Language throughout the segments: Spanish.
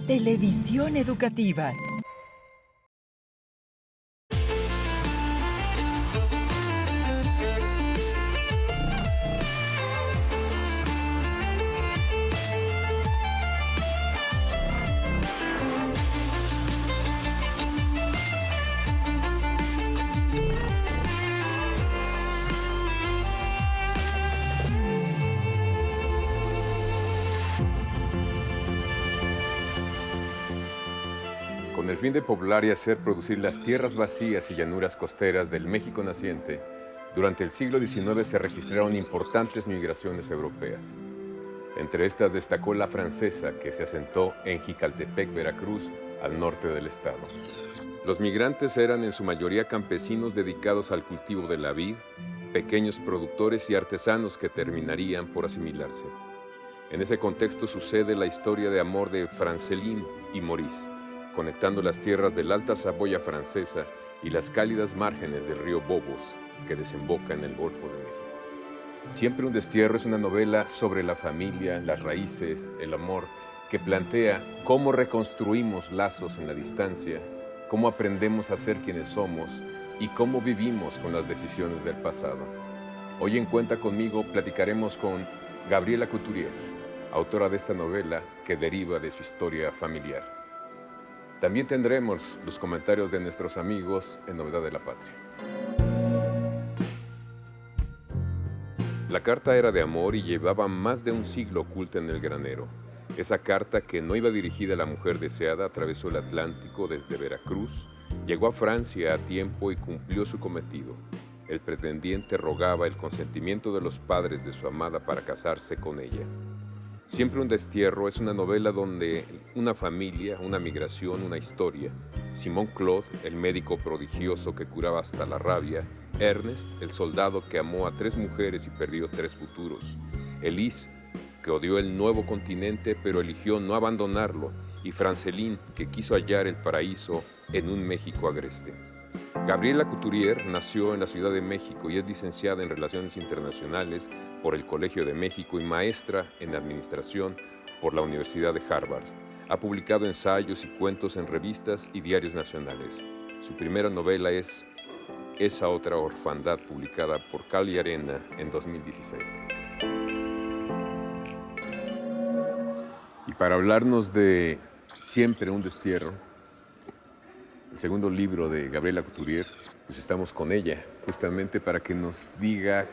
Televisión educativa. Con el fin de poblar y hacer producir las tierras vacías y llanuras costeras del México naciente, durante el siglo XIX se registraron importantes migraciones europeas. Entre estas destacó la francesa, que se asentó en Jicaltepec, Veracruz, al norte del estado. Los migrantes eran en su mayoría campesinos dedicados al cultivo de la vid, pequeños productores y artesanos que terminarían por asimilarse. En ese contexto sucede la historia de amor de Franceline y Maurice, conectando las tierras de la Alta Saboya francesa y las cálidas márgenes del río Bobos, que desemboca en el Golfo de México. Siempre un destierro es una novela sobre la familia, las raíces, el amor, que plantea cómo reconstruimos lazos en la distancia, cómo aprendemos a ser quienes somos y cómo vivimos con las decisiones del pasado. Hoy en Cuenta Conmigo platicaremos con Gabriela Couturier, autora de esta novela que deriva de su historia familiar. También tendremos los comentarios de nuestros amigos en Novedad de la Patria. La carta era de amor y llevaba más de un siglo oculta en el granero. Esa carta, que no iba dirigida a la mujer deseada, atravesó el Atlántico desde Veracruz, llegó a Francia a tiempo y cumplió su cometido. El pretendiente rogaba el consentimiento de los padres de su amada para casarse con ella. Siempre un destierro es una novela donde una familia, una migración, una historia. Simón Claude, el médico prodigioso que curaba hasta la rabia. Ernest, el soldado que amó a 3 mujeres y perdió 3 futuros. Elise, que odió el nuevo continente pero eligió no abandonarlo. Y Franceline, que quiso hallar el paraíso en un México agreste. Gabriela Couturier nació en la Ciudad de México y es licenciada en Relaciones Internacionales por el Colegio de México y maestra en Administración por la Universidad de Harvard. Ha publicado ensayos y cuentos en revistas y diarios nacionales. Su primera novela es Esa otra orfandad, publicada por Cal y Arena en 2016. Y para hablarnos de Siempre un destierro, el segundo libro de Gabriela Couturier, pues estamos con ella, justamente para que nos diga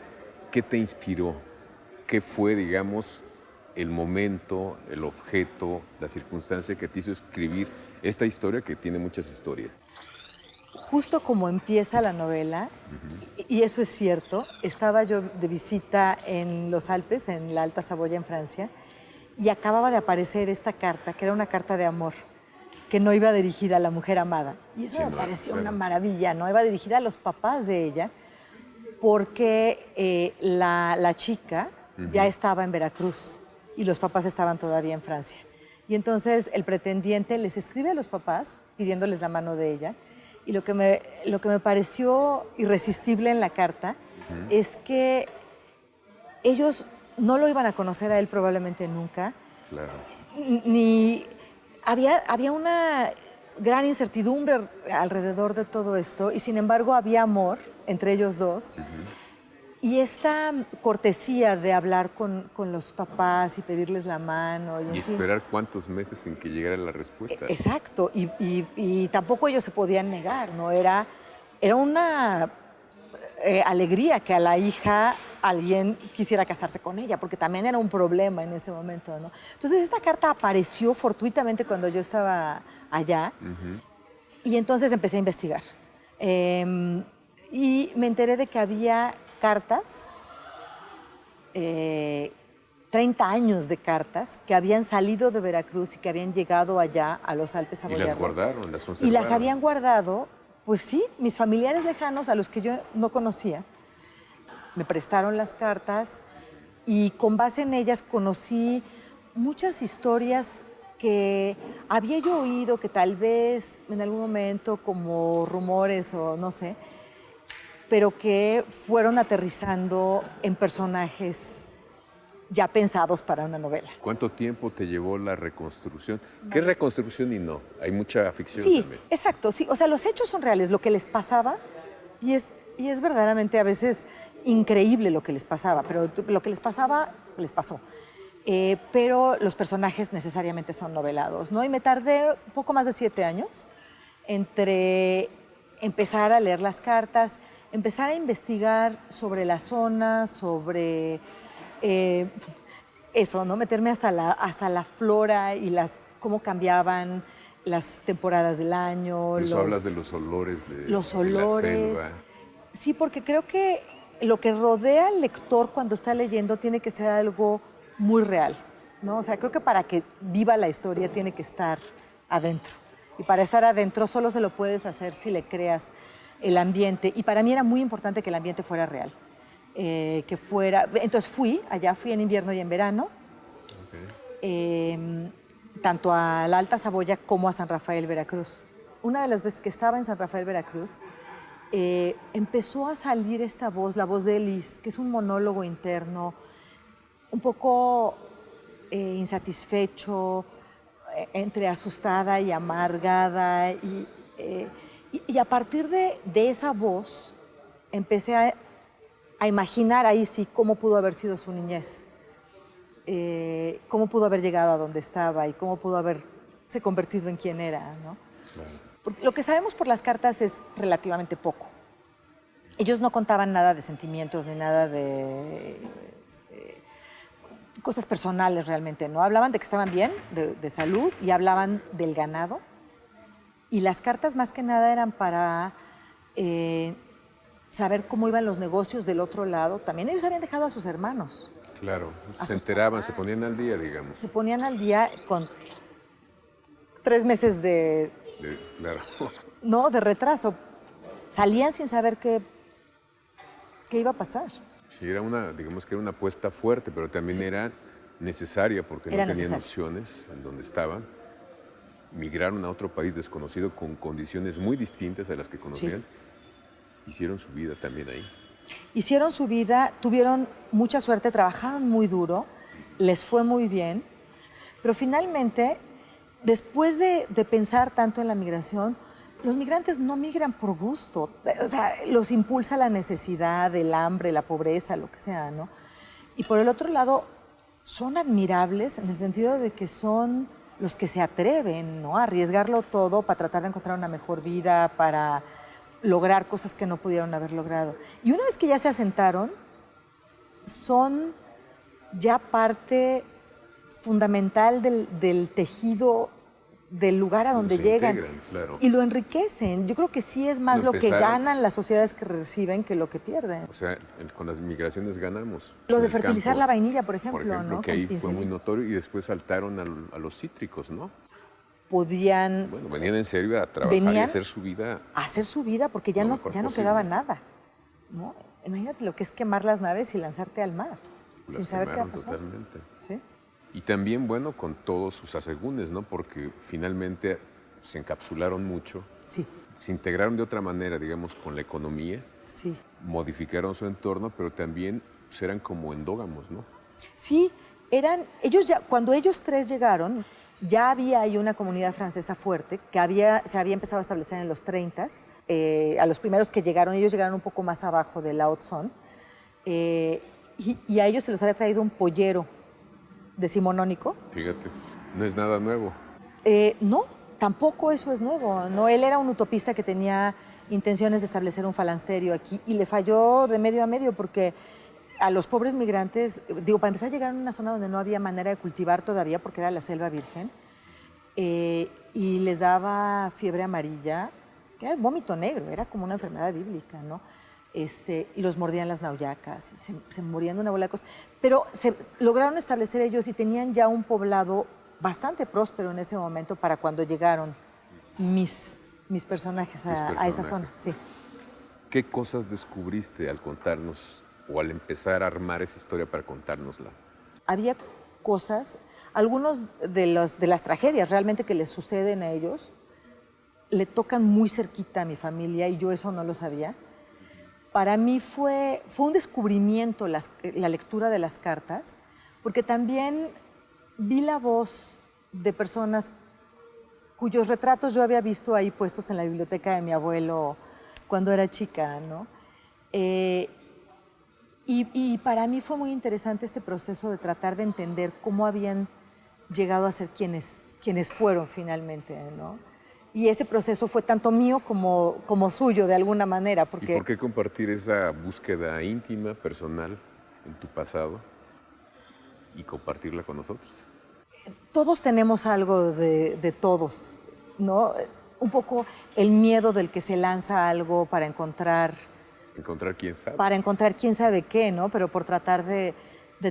qué te inspiró, qué fue, digamos, el momento, el objeto, la circunstancia que te hizo escribir esta historia, que tiene muchas historias. Justo como empieza la novela, y eso es cierto, estaba yo de visita en los Alpes, en la Alta Saboya, en Francia, y acababa de aparecer esta carta, que era una carta de amor, que no iba dirigida a la mujer amada. Y eso me pareció una maravilla, ¿no? Iba dirigida a los papás de ella, porque la chica ya estaba en Veracruz y los papás estaban todavía en Francia. Y entonces el pretendiente les escribe a los papás pidiéndoles la mano de ella. Y lo que me pareció irresistible en la carta es que ellos no lo iban a conocer a él probablemente nunca. Claro. Ni había una gran incertidumbre alrededor de todo esto y sin embargo había amor entre ellos dos. Y esta cortesía de hablar con los papás y pedirles la mano. Y esperar cuántos meses en que llegara la respuesta. Exacto, y tampoco ellos se podían negar, ¿no? Era una alegría que a la hija alguien quisiera casarse con ella, porque también era un problema en ese momento, ¿no? Entonces esta carta apareció fortuitamente cuando yo estaba allá y entonces empecé a investigar. Y me enteré de que había cartas, 30 años de cartas, que habían salido de Veracruz y que habían llegado allá a los Alpes saboyanos. ¿Y las guardaron? ¿Las conservaron? Y las habían guardado, pues sí, mis familiares lejanos, a los que yo no conocía, me prestaron las cartas y con base en ellas conocí muchas historias que había yo oído, que tal vez en algún momento como rumores o no sé, pero que fueron aterrizando en personajes ya pensados para una novela. ¿Cuánto tiempo te llevó la reconstrucción? ¿Qué es reconstrucción y no? Hay mucha ficción Sí, también. exacto, sí. O sea, los hechos son reales, lo que les pasaba, y es verdaderamente a veces increíble lo que les pasaba, pero lo que les pasaba, les pasó. Pero los personajes necesariamente son novelados, ¿no? Y me tardé un poco más de 7 años entre empezar a leer las cartas, empezar a investigar sobre la zona, sobre eso, ¿no? Meterme hasta la flora y cómo cambiaban las temporadas del año. Por eso hablas de los olores de la selva. Sí, porque creo que lo que rodea al lector cuando está leyendo tiene que ser algo muy real, ¿no? O sea, creo que para que viva la historia tiene que estar adentro. Y para estar adentro solo se lo puedes hacer si le creas el ambiente. Y para mí era muy importante que el ambiente fuera real. Que fuera... Entonces fui en invierno y en verano, tanto a la Alta Saboya como a San Rafael, Veracruz. Una de las veces que estaba en San Rafael, Veracruz, empezó a salir esta voz, la voz de Elis, que es un monólogo interno, un poco insatisfecho, entre asustada y amargada. Y a partir de esa voz empecé a imaginar ahí sí cómo pudo haber sido su niñez, cómo pudo haber llegado a donde estaba y cómo pudo haberse convertido en quien era, ¿no? Claro. Porque lo que sabemos por las cartas es relativamente poco. Ellos no contaban nada de sentimientos ni nada de cosas personales realmente, ¿no? Hablaban de que estaban bien, de salud, y hablaban del ganado. Y las cartas más que nada eran para saber cómo iban los negocios del otro lado. También ellos habían dejado a sus hermanos. Claro, A se sus enteraban, papás. se ponían al día, digamos. Se ponían al día con 3 meses Claro. de retraso. Salían sin saber qué iba a pasar. Sí, digamos que era una apuesta fuerte, pero también era necesaria porque no tenían opciones en donde estaban. Migraron a otro país desconocido con condiciones muy distintas a las que conocían. Sí. Hicieron su vida también ahí. Hicieron su vida, tuvieron mucha suerte, trabajaron muy duro, les fue muy bien, pero finalmente, después de pensar tanto en la migración, los migrantes no migran por gusto, o sea, los impulsa la necesidad, el hambre, la pobreza, lo que sea, ¿no? Y por el otro lado, son admirables en el sentido de que son los que se atreven, ¿no?, a arriesgarlo todo para tratar de encontrar una mejor vida, para lograr cosas que no pudieron haber logrado. Y una vez que ya se asentaron, son ya parte fundamental del tejido del lugar a donde llegan. Integran, claro. Y lo enriquecen. Yo creo que sí es más lo que ganan las sociedades que reciben que lo que pierden. O sea, con las migraciones ganamos. Lo de fertilizar la vainilla, por ejemplo, ¿no? Que ahí fue muy notorio y después saltaron a los cítricos, ¿no? Podían... Bueno, venían en serio a trabajar y a hacer su vida. A hacer su vida porque ya no quedaba nada, ¿no? Imagínate lo que es quemar las naves y lanzarte al mar sin saber qué va a pasar. Totalmente. ¿Sí? Y también, bueno, con todos sus asegúnes, ¿no? Porque finalmente se encapsularon mucho. Sí. Se integraron de otra manera, digamos, con la economía. Sí. Modificaron su entorno, pero también pues, eran como endógamos, ¿no? Sí, cuando ellos 3 llegaron, ya había ahí una comunidad francesa fuerte que se había empezado a establecer en los 30s. A los primeros que llegaron, ellos llegaron un poco más abajo de la Haute-Saône. Y a ellos se les había traído un pollero decimonónico. Fíjate, no es nada nuevo. No, tampoco eso es nuevo. No, él era un utopista que tenía intenciones de establecer un falansterio aquí y le falló de medio a medio porque a los pobres migrantes, para empezar llegaron a una zona donde no había manera de cultivar todavía porque era la selva virgen y les daba fiebre amarilla, que era el vómito negro, era como una enfermedad bíblica, ¿no? Y los mordían las nauyacas, y se morían de una bola de cosas. Pero se lograron establecer ellos y tenían ya un poblado bastante próspero en ese momento para cuando llegaron mis personajes a esa zona. Sí. ¿Qué cosas descubriste al contarnos o al empezar a armar esa historia para contárnosla? Había cosas, algunos de las tragedias realmente que les suceden a ellos, le tocan muy cerquita a mi familia y yo eso no lo sabía. Para mí fue un descubrimiento la lectura de las cartas, porque también vi la voz de personas cuyos retratos yo había visto ahí puestos en la biblioteca de mi abuelo cuando era chica, ¿no? Y para mí fue muy interesante este proceso de tratar de entender cómo habían llegado a ser quienes fueron finalmente, ¿no? Y ese proceso fue tanto mío como suyo, de alguna manera. Porque ¿Y por qué compartir esa búsqueda íntima, personal, en tu pasado y compartirla con nosotros? todos tenemos algo de todos, ¿no? Un poco el miedo del que se lanza algo para encontrar quién sabe qué, ¿no? Pero por tratar de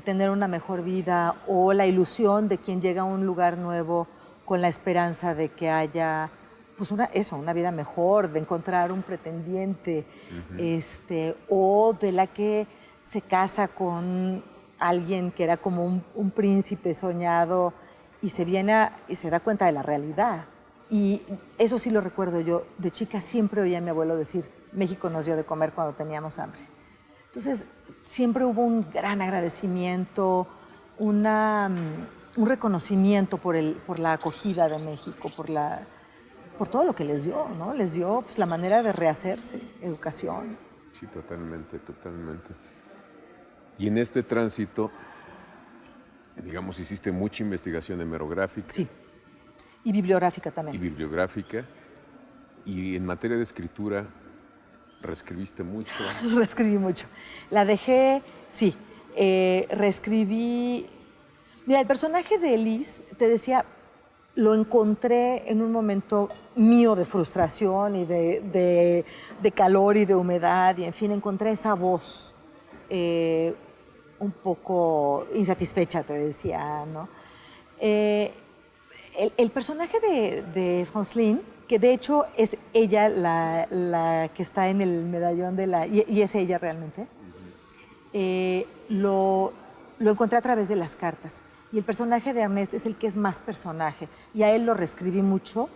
tener una mejor vida, o la ilusión de quien llega a un lugar nuevo con la esperanza de que haya pues una vida mejor, de encontrar un pretendiente, o de la que se casa con alguien que era como un príncipe soñado y se da cuenta de la realidad. Y eso sí lo recuerdo yo. De chica siempre oía a mi abuelo decir: México nos dio de comer cuando teníamos hambre. Entonces, siempre hubo un gran agradecimiento, un reconocimiento por la acogida de México, por todo lo que les dio, ¿no? Les dio pues, la manera de rehacerse, educación. Sí, totalmente, totalmente. Y en este tránsito, digamos, hiciste mucha investigación hemerográfica. Sí, y bibliográfica también. Y bibliográfica. Y en materia de escritura, ¿reescribiste mucho? Reescribí mucho. La dejé, sí, reescribí. Mira, el personaje de Elise, te decía, lo encontré en un momento mío de frustración y de calor y de humedad, y en fin, encontré esa voz un poco insatisfecha, te decía, ¿no? El personaje de Franceline, que de hecho es ella la que está en el medallón y es ella realmente, lo encontré a través de las cartas. Y el personaje de Ernest es el que es más personaje. Y a él lo reescribí mucho.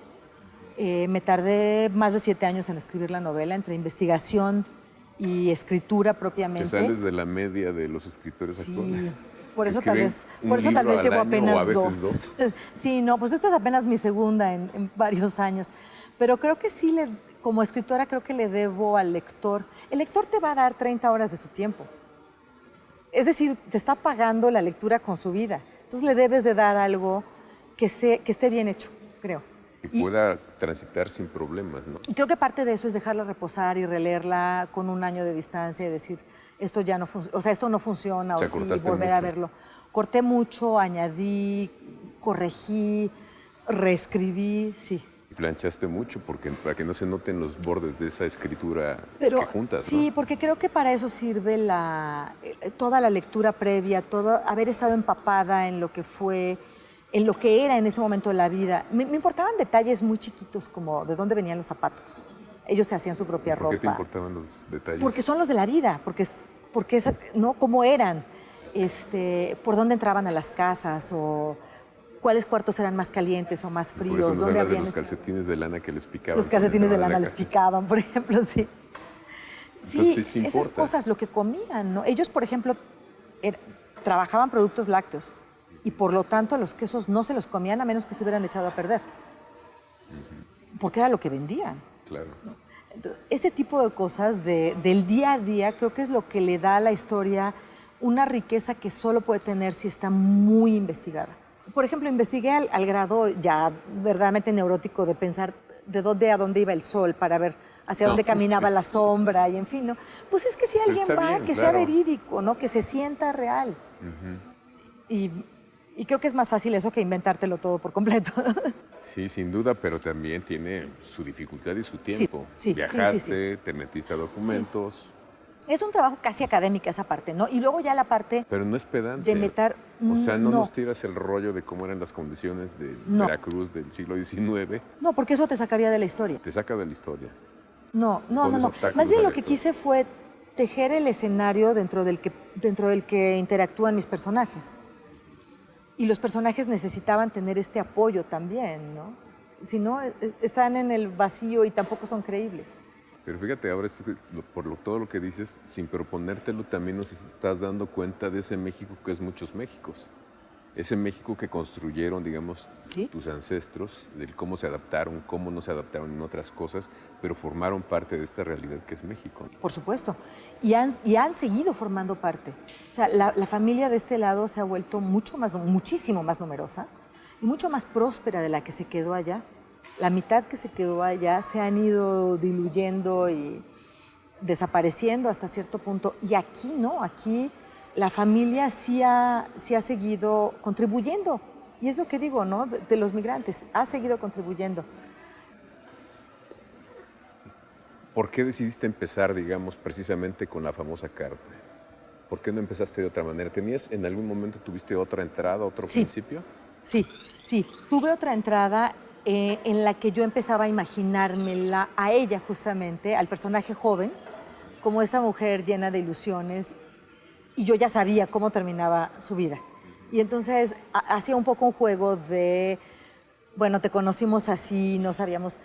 Me tardé más de 7 años en escribir la novela, entre investigación y escritura propiamente. Te sales de la media de los escritores actuales. Por eso tal vez llevo apenas 2. Sí, no, pues esta es apenas mi segunda en varios años. Pero creo que sí, como escritora, creo que le debo al lector. El lector te va a dar 30 horas de su tiempo. Es decir, te está pagando la lectura con su vida. Entonces le debes de dar algo que esté bien hecho, creo. Y pueda transitar sin problemas, ¿no? Y creo que parte de eso es dejarla reposar y releerla con un año de distancia y decir, esto ya no funciona, o sea, esto no funciona, o sí, volver a verlo. Corté mucho, añadí, corregí, reescribí, sí. Y planchaste mucho para que no se noten los bordes de esa escritura que juntas, sí, ¿no? porque creo que para eso sirve toda la lectura previa, haber estado empapada en lo que fue, en lo que era en ese momento de la vida. Me importaban detalles muy chiquitos, como de dónde venían los zapatos. Ellos se hacían su propia ropa. ¿Por qué te importaban los detalles? Porque son los de la vida, porque ¿no? Cómo eran, por dónde entraban a las casas, o cuáles cuartos eran más calientes o más fríos. Por eso nos dónde hablas de los calcetines de lana que les picaban. Los calcetines de lana les picaban, por ejemplo, sí. Entonces, sí, esas cosas, lo que comían, ¿no? Ellos, por ejemplo, trabajaban productos lácteos y por lo tanto los quesos no se los comían a menos que se hubieran echado a perder. Porque era lo que vendían. Claro. ¿No? Entonces, ese tipo de cosas del día a día creo que es lo que le da a la historia una riqueza que solo puede tener si está muy investigada. Por ejemplo, investigué al grado ya verdaderamente neurótico de pensar de dónde a dónde iba el sol para ver hacia dónde caminaba la sombra y en fin, ¿no? Pues es que si alguien va, que sea verídico, ¿no? Que se sienta real. Y creo que es más fácil eso que inventártelo todo por completo. Sí, sin duda, pero también tiene su dificultad y su tiempo. Sí, viajaste, te metiste a documentos. Sí. Es un trabajo casi académica esa parte, ¿no? Y luego ya la parte... Pero no es pedante. De meter... O sea, no nos tiras el rollo de cómo eran las condiciones de Veracruz del siglo XIX. No, porque eso te sacaría de la historia. Te saca de la historia. No. Más bien lo que quise fue tejer el escenario dentro del que interactúan mis personajes. Y los personajes necesitaban tener este apoyo también, ¿no? Si no, están en el vacío y tampoco son creíbles. Pero fíjate, ahora todo lo que dices, sin proponértelo, también nos estás dando cuenta de ese México que es muchos Méxicos. Ese México que construyeron, digamos, Sí. tus ancestros, del cómo se adaptaron, cómo no se adaptaron en otras cosas, pero formaron parte de esta realidad que es México. Por supuesto. Y han seguido formando parte. O sea, la familia de este lado se ha vuelto muchísimo más numerosa y mucho más próspera de la que se quedó allá. La mitad que se quedó allá se han ido diluyendo y desapareciendo hasta cierto punto. Y aquí no, aquí la familia sí ha seguido contribuyendo. Y es lo que digo, ¿no? De los migrantes, ha seguido contribuyendo. ¿Por qué decidiste empezar, digamos, precisamente con la famosa carta? ¿Por qué no empezaste de otra manera? ¿En algún momento tuviste otra entrada, otro principio? Sí. Tuve otra entrada en la que yo empezaba a imaginármela a ella justamente, al personaje joven, como esta mujer llena de ilusiones, y yo ya sabía cómo terminaba su vida. Y entonces hacía un poco un juego de, bueno, te conocimos así, no sabíamos.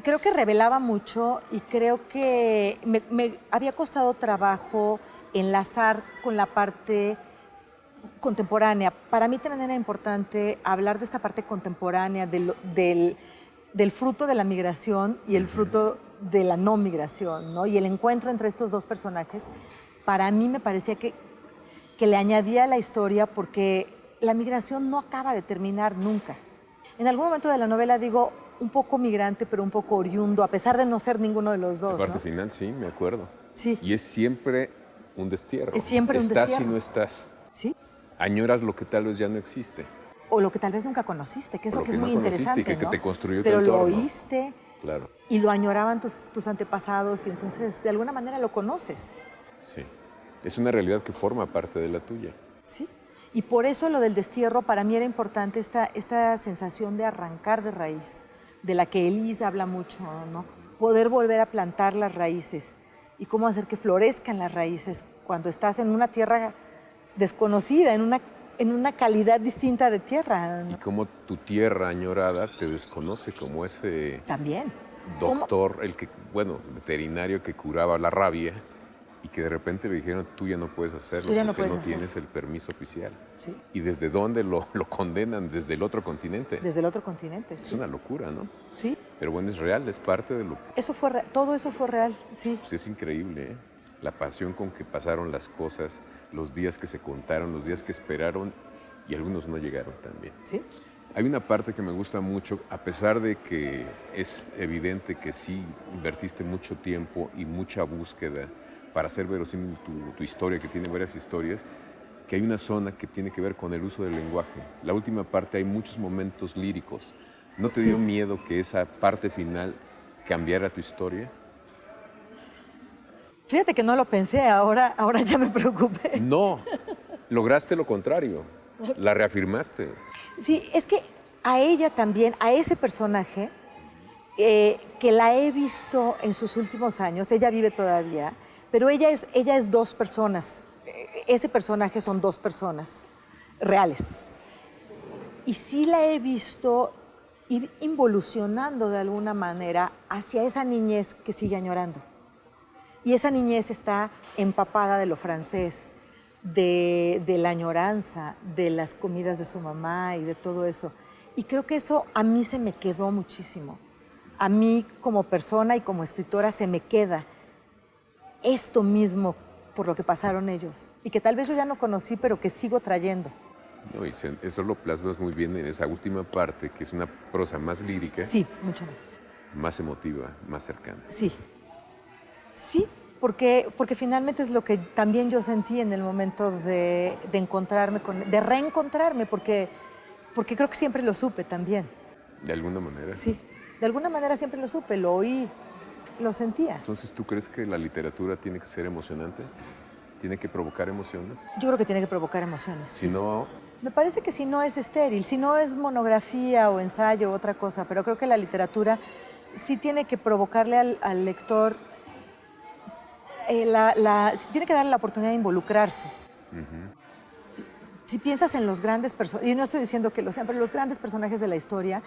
Creo que revelaba mucho y creo que me había costado trabajo enlazar con la parte contemporánea. Para mí también era importante hablar de esta parte contemporánea, del fruto de la migración y el fruto de la no migración, ¿no? Y el encuentro entre estos dos personajes, para mí me parecía que le añadía a la historia porque la migración no acaba de terminar nunca. En algún momento de la novela digo un poco migrante, pero un poco oriundo, a pesar de no ser ninguno de los dos. La parte ¿no? final, sí, me acuerdo. Sí. Y es siempre un destierro. Es siempre un destierro. Estás y no estás. Sí. Añoras lo que tal vez ya no existe. O lo que tal vez nunca conociste, que es O lo que es muy no conociste interesante, y que ¿no? te construyó Pero tu lo entorno. oíste Claro, y lo añoraban tus antepasados y entonces de alguna manera lo conoces. sí. Es una realidad que forma parte de la tuya. Sí. Y por eso lo del destierro para mí era importante esta sensación de arrancar de raíz, de la que Elisa habla mucho, ¿no? Poder volver a plantar las raíces y cómo hacer que florezcan las raíces cuando estás en una tierra desconocida, en una calidad distinta de tierra, ¿no? Y cómo tu tierra añorada te desconoce como ese También. doctor, veterinario que curaba la rabia y que de repente le dijeron, tú ya no puedes hacerlo Tú ya no porque puedes no hacerlo. tienes el permiso oficial. Sí. ¿Y desde dónde lo condenan? Desde el otro continente. Desde el otro continente, Es sí. una locura, ¿no? Sí. Pero bueno, es real, es parte de lo que... Todo eso fue real, sí. Pues es increíble, ¿eh? La pasión con que pasaron las cosas, los días que se contaron, los días que esperaron y algunos no llegaron también. Sí. Hay una parte que me gusta mucho, a pesar de que es evidente que sí invertiste mucho tiempo y mucha búsqueda para hacer verosímil tu historia, que tiene varias historias, que hay una zona que tiene que ver con el uso del lenguaje. La última parte hay muchos momentos líricos. ¿No te dio miedo que esa parte final cambiara tu historia? Fíjate que no lo pensé, ahora ya me preocupé. No, lograste lo contrario, la reafirmaste. Sí, es que a ella también, a ese personaje, que la he visto en sus últimos años, ella vive todavía, pero ella es dos personas. Ese personaje son dos personas reales. Y sí la he visto ir involucionando de alguna manera hacia esa niñez que sigue añorando. Y esa niñez está empapada de lo francés, de la añoranza, de las comidas de su mamá y de todo eso. Y creo que eso a mí se me quedó muchísimo. A mí como persona y como escritora se me queda esto mismo por lo que pasaron ellos. Y que tal vez yo ya no conocí, pero que sigo trayendo. No, y eso lo plasmas muy bien en esa última parte, que es una prosa más lírica, Sí, mucho más. más emotiva, más cercana. Sí. Sí, porque finalmente es lo que también yo sentí en el momento de encontrarme de reencontrarme, porque creo que siempre lo supe también. De alguna manera. Sí, de alguna manera siempre lo supe, lo oí, lo sentía. Entonces, ¿tú crees que la literatura tiene que ser emocionante? ¿Tiene que provocar emociones? Yo creo que tiene que provocar emociones. Si no, Me parece que si no es estéril, si no es monografía o ensayo o otra cosa, pero creo que la literatura sí tiene que provocarle al lector, tiene que darle la oportunidad de involucrarse. Si piensas en los grandes personajes, y no estoy diciendo que lo sean, pero los grandes personajes de la historia,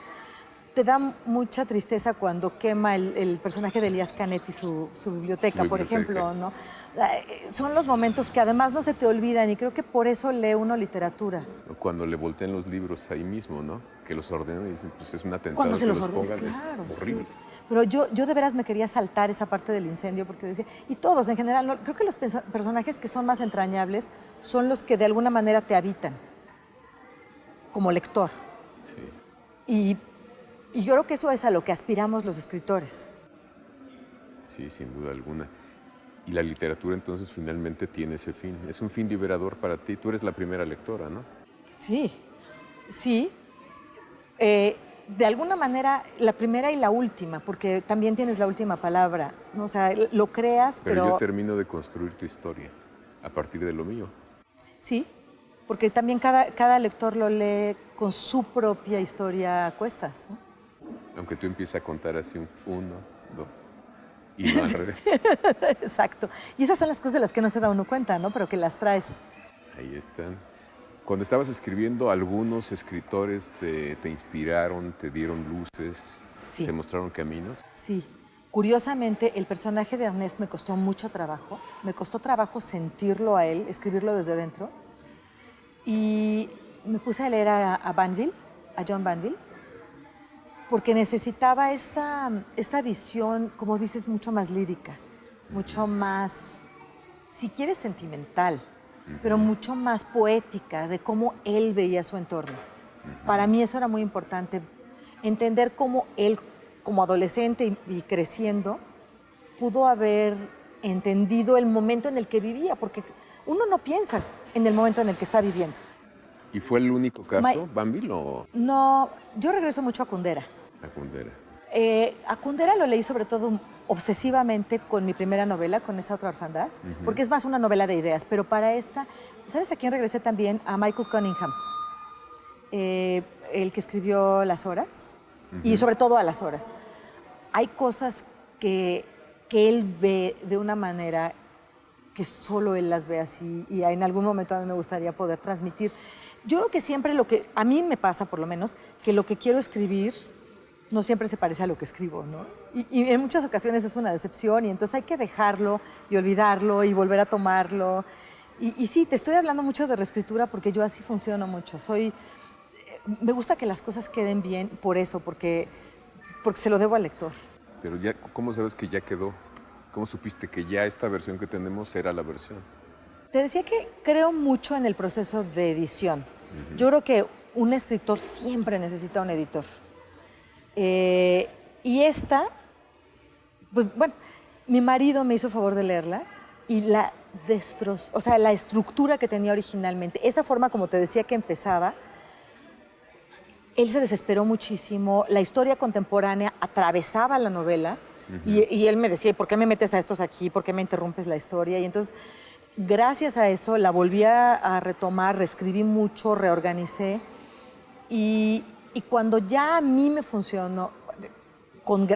te da mucha tristeza cuando quema el personaje de Elías Canetti su biblioteca, por ejemplo, ¿no? O sea, son los momentos que además no se te olvidan y creo que por eso lee uno literatura. Cuando le voltean los libros ahí mismo, ¿no? Que los ordenan y dicen, pues es un atentado. Cuando se que los pongan, ordenas, claro, es horrible. sí. Pero yo de veras me quería saltar esa parte del incendio porque decía, y todos en general, no, creo que los personajes que son más entrañables son los que de alguna manera te habitan como lector. Sí. Y yo creo que eso es a lo que aspiramos los escritores. Sí, sin duda alguna. Y la literatura entonces finalmente tiene ese fin. Es un fin liberador para ti. Tú eres la primera lectora, ¿no? Sí, sí. De alguna manera, la primera y la última, porque también tienes la última palabra, ¿no? O sea, lo creas, Pero yo termino de construir tu historia a partir de lo mío. Sí, porque también cada lector lo lee con su propia historia a cuestas, ¿no? Aunque tú empieces a contar así uno, dos, y no al revés. Exacto. Y esas son las cosas de las que no se da uno cuenta, ¿no? Pero que las traes. Ahí están. Cuando estabas escribiendo, algunos escritores te inspiraron, te dieron luces, Sí. te mostraron caminos. Sí. Curiosamente, el personaje de Ernest me costó mucho trabajo. Me costó trabajo sentirlo a él, escribirlo desde dentro. Y me puse a leer a Banville, a John Banville, porque necesitaba esta visión, como dices, mucho más lírica, mucho más, si quieres, sentimental, pero mucho más poética de cómo él veía su entorno. Para mí eso era muy importante, entender cómo él, como adolescente y creciendo, pudo haber entendido el momento en el que vivía, porque uno no piensa en el momento en el que está viviendo. ¿Y fue el único caso, Banville, o No, yo regreso mucho a Kundera. a Kundera? A Kundera lo leí sobre todo obsesivamente con mi primera novela, con Esa otra orfandad, porque es más una novela de ideas, pero para esta, ¿sabes a quién regresé también? A Michael Cunningham, el que escribió Las horas, y sobre todo a Las horas. Hay cosas que él ve de una manera que solo él las ve así, y en algún momento a mí me gustaría poder transmitir. Yo creo que siempre lo que, a mí me pasa por lo menos, que lo que quiero escribir no siempre se parece a lo que escribo, ¿no? Y en muchas ocasiones es una decepción y entonces hay que dejarlo y olvidarlo y volver a tomarlo. Y sí, te estoy hablando mucho de reescritura porque yo así funciono mucho. Me gusta que las cosas queden bien por eso, porque se lo debo al lector. Pero ya, ¿cómo sabes que ya quedó? ¿Cómo supiste que ya esta versión que tenemos era la versión? Te decía que creo mucho en el proceso de edición. Yo creo que un escritor siempre necesita un editor. Y esta, pues bueno, mi marido me hizo favor de leerla y la destrozó, o sea, la estructura que tenía originalmente, esa forma como te decía que empezaba, él se desesperó muchísimo, la historia contemporánea atravesaba la novela y él me decía, ¿por qué me metes a estos aquí? ¿Por qué me interrumpes la historia? Y entonces, gracias a eso, la volví a retomar, reescribí mucho, reorganicé y cuando ya a mí me funcionó,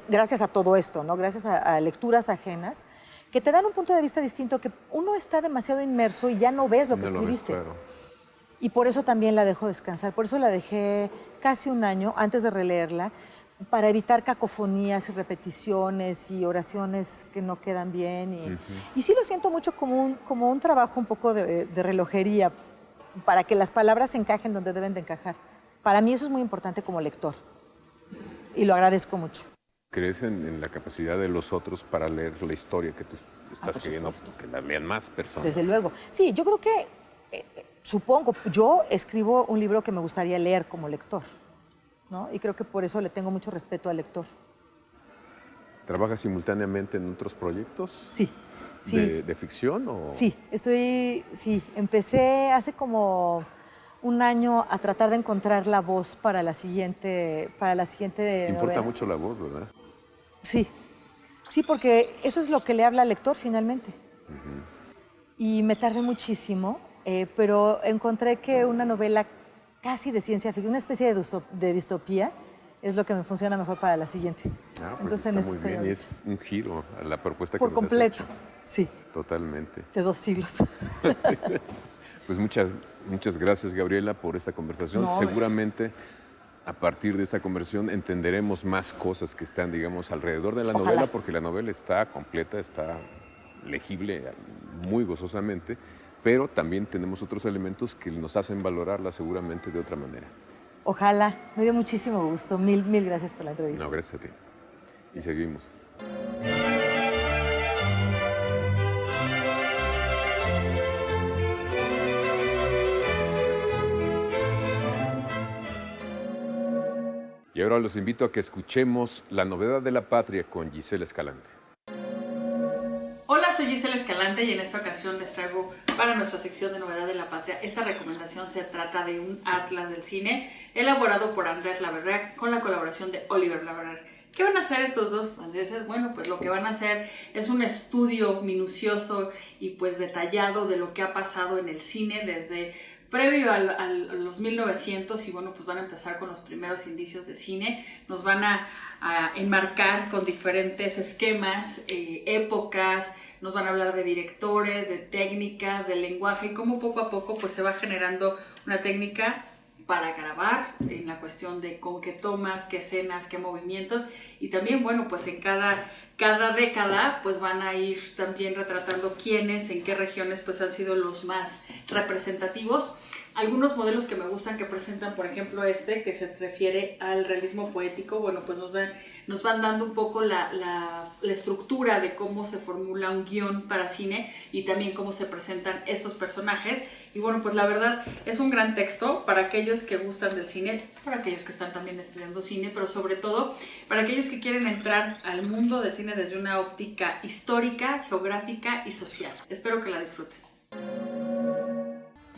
gracias a todo esto, ¿no? Gracias a lecturas ajenas, que te dan un punto de vista distinto, que uno está demasiado inmerso y ya no ves lo que escribiste. Claro. Y por eso también la dejo descansar, por eso la dejé casi un año antes de releerla, para evitar cacofonías y repeticiones y oraciones que no quedan bien. Y sí lo siento mucho como un trabajo un poco de relojería, para que las palabras encajen donde deben de encajar. Para mí eso es muy importante como lector y lo agradezco mucho. ¿Crees en la capacidad de los otros para leer la historia que tú estás por queriendo supuesto. que la lean más personas? Desde luego. Sí, yo creo que, supongo, yo escribo un libro que me gustaría leer como lector, ¿no? Y creo que por eso le tengo mucho respeto al lector. ¿Trabajas simultáneamente en otros proyectos? Sí, sí. ¿De ficción o...? Sí, empecé hace como un año a tratar de encontrar la voz para la siguiente Te importa novela. mucho la voz, ¿verdad? Sí, sí, porque eso es lo que le habla al lector finalmente. Y me tardé muchísimo, pero encontré que una novela casi de ciencia ficción, una especie de distopía, es lo que me funciona mejor para la siguiente. Pues Entonces está en eso muy estoy bien. Y ahorita. es un giro a la propuesta que Por nos has completo, hecho. sí, Totalmente. de 2 siglos. Pues muchas gracias, Gabriela, por esta conversación. No, Seguramente a partir de esa conversión entenderemos más cosas que están, digamos, alrededor de la Ojalá. novela, porque la novela está completa, está legible muy gozosamente, pero también tenemos otros elementos que nos hacen valorarla seguramente de otra manera. Ojalá, me dio muchísimo gusto. Mil gracias por la entrevista. No, gracias a ti. Y seguimos. Y ahora los invito a que escuchemos La novedad de la patria con Gisela Escalante. Hola, soy Gisela Escalante y en esta ocasión les traigo para nuestra sección de Novedad de la Patria. Esta recomendación se trata de un atlas del cine elaborado por Andrés Laverrière con la colaboración de Oliver Laverrière. ¿Qué van a hacer estos dos franceses? Bueno, pues lo que van a hacer es un estudio minucioso y pues detallado de lo que ha pasado en el cine desde previo a los 1900 y bueno, pues van a empezar con los primeros indicios de cine. Nos van a enmarcar con diferentes esquemas, épocas, nos van a hablar de directores, de técnicas, de lenguaje y cómo poco a poco pues se va generando una técnica para grabar, en la cuestión de con qué tomas, qué escenas, qué movimientos y también, bueno, pues en cada década pues van a ir también retratando quiénes, en qué regiones pues han sido los más representativos. Algunos modelos que me gustan que presentan, por ejemplo que se refiere al realismo poético, bueno, pues nos van dando un poco la estructura de cómo se formula un guión para cine y también cómo se presentan estos personajes. Y bueno, pues la verdad es un gran texto para aquellos que gustan del cine, para aquellos que están también estudiando cine, pero sobre todo para aquellos que quieren entrar al mundo del cine desde una óptica histórica, geográfica y social. Espero que la disfruten.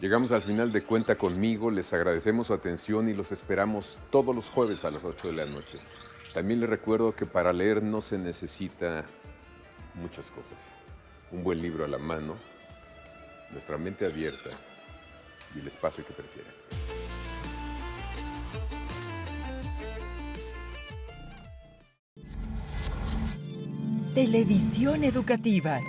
Llegamos al final de Cuenta Conmigo, les agradecemos su atención y los esperamos todos los jueves a las 8 de la noche. También les recuerdo que para leer no se necesita muchas cosas. Un buen libro a la mano, nuestra mente abierta y el espacio que prefieran. Televisión educativa.